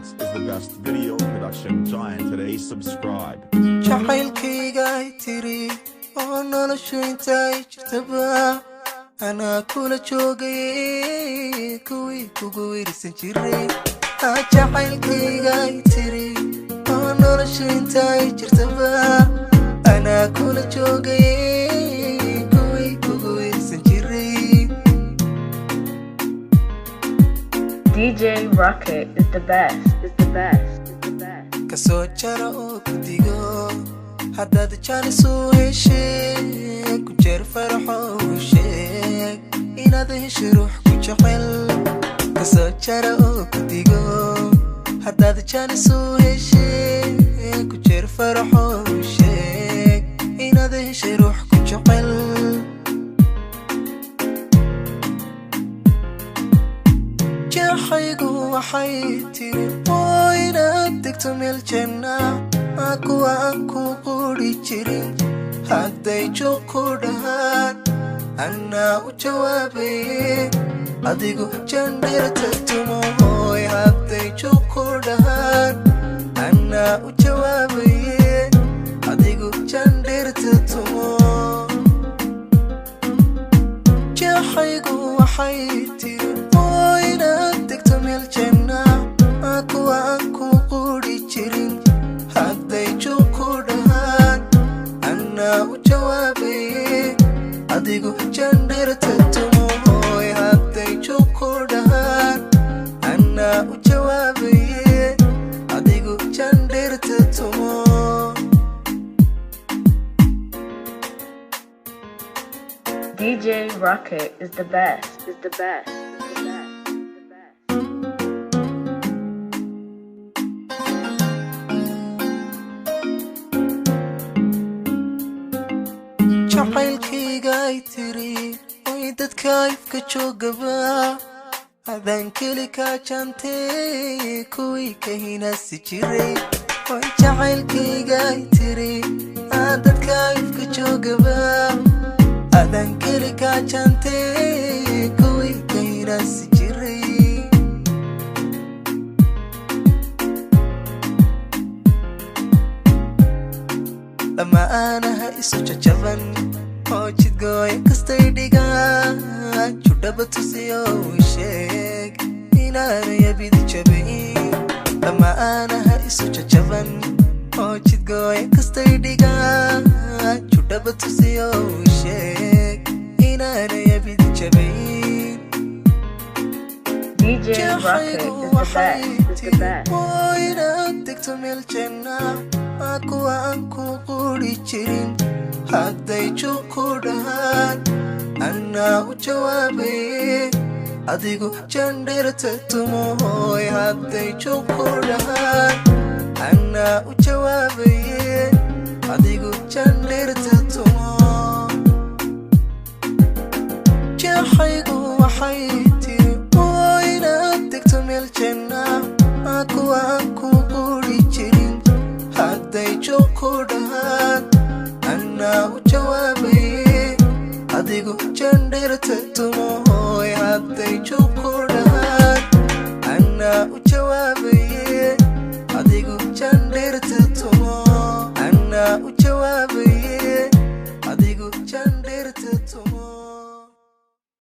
Saalax is the best video production giant today. Subscribe. Jacaylkeyga Tiri oo noloshu intay jirtaba ana kula joogay kuwii kugu wirsan jiray Jacaylkeyga Tiri oo noloshu intay jirtaba ana kula joogay kuwii kugu wirsan jiray DJ Rocket is the best, is the best, is the best. Kaso jara oo kudigo hadad janisu heshe ku jeer farxo sheeg inaad hesho ruux ku jecel kaso jara oo kudigo hadad janisu heshe ku jeer farxo sheeg inaad hesho ruux ku jecel jacaylkeygu waxay tiri oo inaad degto meel janna kuwa aan ku quri jirin hadday joog ku dhahaan anaa u jawaabay adigu jandheerta tumo hooy hadday joog ku dhahaan anaa u jawaabay adigu jandheerta tumo jacaylkeygu waxay tiri oo inaad degto meel janna kuwa aan ku quri jirin hadday joog ku dhahaan anaa u jawaabay adigu jandheerta tumo hooy hadday joog ku dhahaan anaa u jawaabay adigu jandheerta tumo DJ Rocket is the best, is the best, is the best, is the best. Jacaylkeyga Tiri oo dadka ifka joogaba adan keli ka jantay kuwii ka hinasi jiray oo jacaylkeyga Tiri dadka ifka joogaba adan keli ka jantay kuwii ka hinasi jiray lama aanaha isu jajaban oo jidgooy kastay dhigaan judhaba tusiyo sheeg inaanay abidi jabayn lama aanaha isu jajaban oo jidgooy kastay dhigaan judhaba tusiyo sheeg inaanay abidi jabayn DJ Rocket is the best, is the best. oo inaad degto meel janna kuwa aan ku quri jirin hadday joog ku dhahaan anaa u jawaabay adigu jandheerta tumo hooy hadday joog ku dhahaan anaa u jawaabay adigu jandheerta tumo jacaylkeygu waxay tiri oo inaad degto meel janna kuwa aan ku quri jirin hadday joog ku dhahaan anaa u jawaabay adigu jandheerta tumo hooy hadday joog ku dhahaan anaa u jawaabay adigu jandheerta tumo anaa u jawaabay adigu jandheerta tumo